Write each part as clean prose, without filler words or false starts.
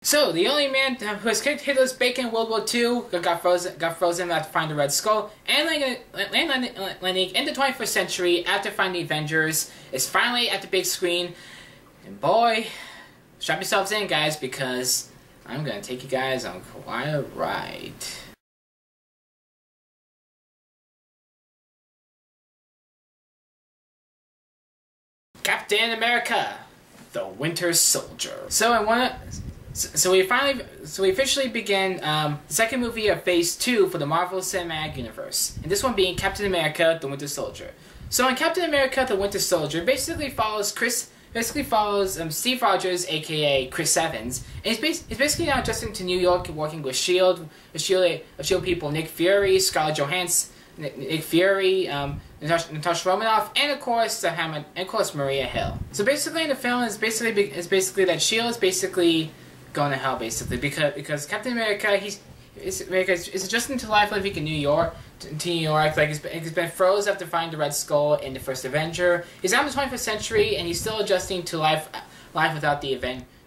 So, the only man who has kicked Hitler's bacon in World War II got frozen after finding the Red Skull, and landing in the 21st century after finding the Avengers is finally at the big screen. And boy, strap yourselves in, guys, because I'm going to take you guys on quite a ride. Captain America, the Winter Soldier. So we officially begin the second movie of Phase 2 for the Marvel Cinematic Universe, and this one being Captain America: The Winter Soldier. So in Captain America: The Winter Soldier, basically follows Steve Rogers, aka Chris Evans, and he's basically now adjusting to New York, working with S.H.E.I.L.D people, Nick Fury, Scarlett Johansson, Nick Fury, Natasha Romanoff, and of course Maria Hill. So basically in the film is basically that S.H.I.E.L.D is basically going to hell, basically, because Captain America is adjusting to life living in New York. Like he's been froze after finding the Red Skull in the first Avenger. He's now in the 21st century, and he's still adjusting to life without the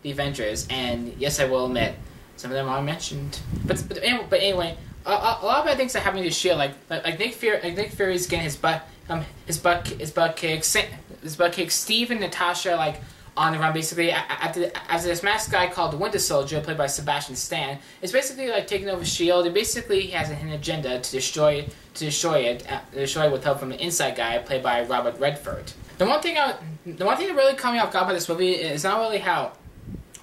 Avengers. And yes, I will admit, some of them are mentioned. But anyway, a lot of bad things are happening to S.H.I.E.L.D. Like Nick Fury's getting his butt kicked. Steve and Natasha on the run, basically, after this masked guy called the Winter Soldier, played by Sebastian Stan, is basically taking over S.H.I.E.L.D. and basically he has an agenda to destroy it with help from an inside guy played by Robert Redford. The one thing that really caught me off guard by this movie is not really how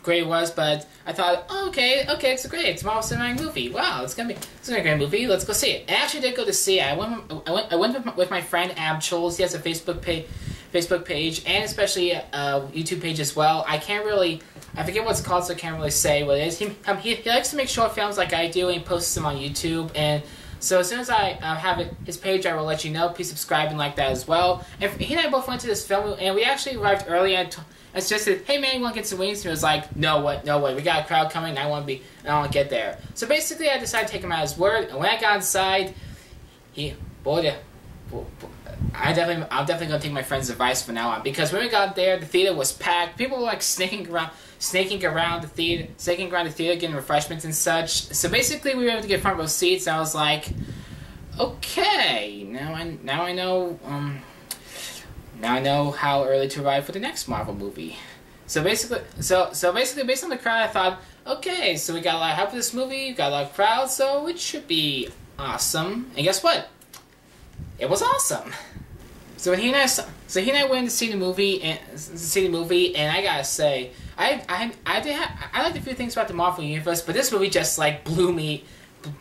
great it was, but I thought, oh, okay, it's great. It's a Marvel Cinematic movie. Wow, it's gonna be a great movie. Let's go see it. I actually did go to see it. I went with my friend Ab Choles. He has a Facebook page, and especially a YouTube page as well. I forget what it's called, so I can't really say what it is. He likes to make short films like I do, and he posts them on YouTube. And so as soon as I have his page, I will let you know. Please subscribe and like that as well. And he and I both went to this film, and we actually arrived early and suggested, hey man, you want to get some wings? And he was like, no way, we got a crowd coming, and I want to get there. So basically, I decided to take him at his word, and when I got inside, I'm definitely gonna take my friend's advice from now on, because when we got there, the theater was packed. People were snaking around the theater, getting refreshments and such. So basically, we were able to get front row seats. And I was like, okay, now I know how early to arrive for the next Marvel movie. So basically, based on the crowd, I thought, okay, so we got a lot of hype for this movie, we got a lot of crowd, so it should be awesome. And guess what? It was awesome. So he and I went to see the movie, and I gotta say, I liked a few things about the Marvel Universe, but this movie just blew me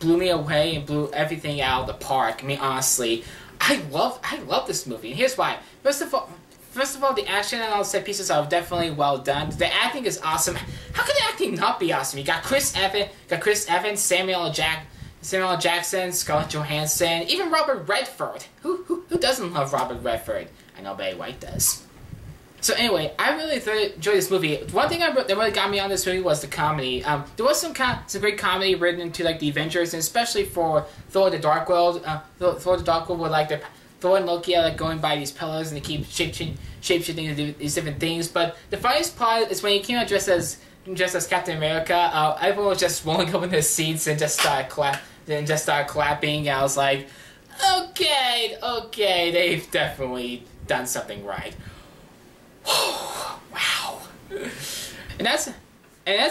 away and blew everything out of the park. I mean, honestly, I love this movie, and here's why. First of all, the action and all the set pieces are definitely well done. The acting is awesome. How can the acting not be awesome? You got Chris Evans, Samuel L. Jackson, Scarlett Johansson, even Robert Redford. Who doesn't love Robert Redford? I know Betty White does. So anyway, I really enjoyed this movie. One thing that really got me on this movie was the comedy. There was some great comedy written into the Avengers, and especially for Thor: The Dark World. Thor: The Dark World, where Thor and Loki are going by these pillars and they keep shape-shifting to do these different things. But the funniest part is when he came out dressed as Captain America. Everyone was just rolling up in their seats and just started clapping. And I was like, okay, they've definitely done something right. Wow. And that's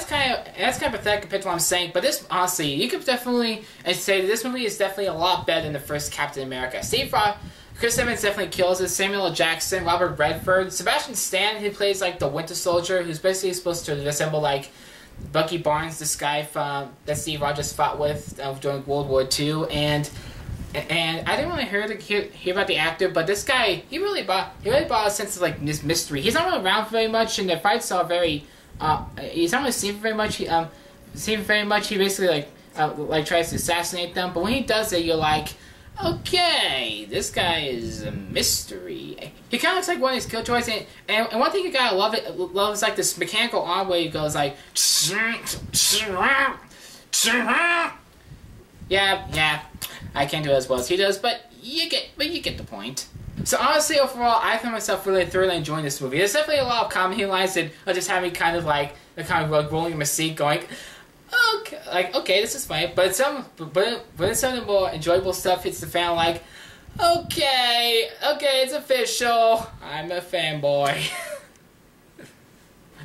kind of pathetic compared to what I'm saying. But this, honestly, you could definitely say that this movie is definitely a lot better than the first Captain America. Chris Evans definitely kills it. Samuel L. Jackson, Robert Redford, Sebastian Stan, who plays the Winter Soldier, who's basically supposed to resemble Bucky Barnes, this guy that Steve Rogers fought with during World War II, and I didn't really hear about the actor, but this guy, he really brought a sense of mystery. He's not really around very much, and the fights are very he's not really seen very much. He basically tries to assassinate them, but when he does it, you're like, okay, this guy is a mystery. He kind of looks like one of his Killjoys, and one thing you gotta love is this mechanical arm where he goes yeah, I can't do it as well as he does, but you get the point. So honestly, overall, I found myself really thoroughly enjoying this movie. There's definitely a lot of comedy lines that are just having kind of kind of like rolling in my seat, going, okay, like okay, this is fine. But when some of the more enjoyable stuff hits the fan, like, okay, it's official. I'm a fanboy.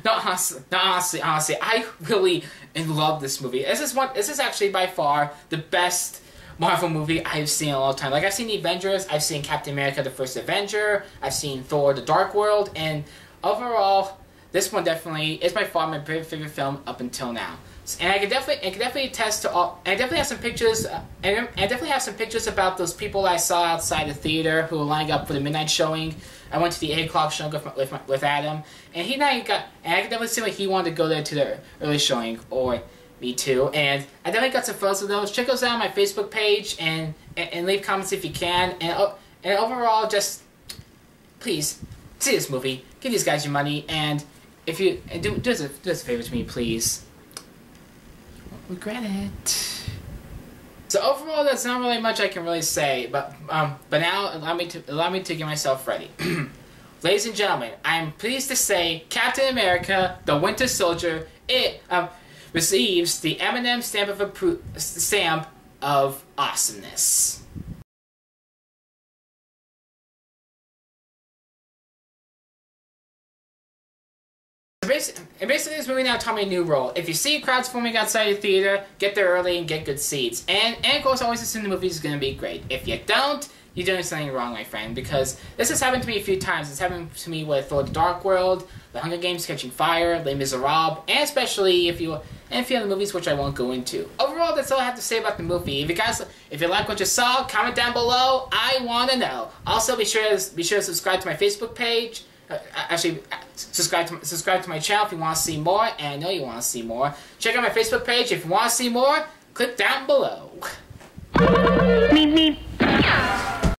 No, honestly, I really love this movie. This is actually by far the best Marvel movie I've seen in a long time. Like, I've seen the Avengers, I've seen Captain America: The First Avenger, I've seen Thor: The Dark World, and overall, this one definitely is by far my favorite film up until now. And I can definitely attest to all. And I definitely have some pictures. And I definitely have some pictures about those people I saw outside the theater who were lining up for the midnight showing. I went to the 8 o'clock showing with Adam, and I can definitely see like he wanted to go there to the early showing, or me too. And I definitely got some photos of those. Check those out on my Facebook page, and leave comments if you can. And overall, just please see this movie. Give these guys your money, and if you do us a favor to me, please. Regret it. So overall, there's not really much I can really say, but now allow me to get myself ready. Ladies and gentlemen, I'm pleased to say Captain America: The Winter Soldier receives the M&M stamp of awesomeness. And basically, this movie now taught me a new rule. If you see crowds forming outside the theater, get there early and get good seats. And of course, always assume the movie is going to be great. If you don't, you're doing something wrong, my friend. Because this has happened to me a few times. It's happened to me with Thor: The Dark World, The Hunger Games: Catching Fire, Les Miserables, and especially if you have the movies, which I won't go into. Overall, that's all I have to say about the movie. If you like what you saw, comment down below. I want to know. Also, be sure to subscribe to my Facebook page. Subscribe to my channel if you want to see more, and I know you want to see more. Check out my Facebook page if you want to see more. Click down below. Meep meep.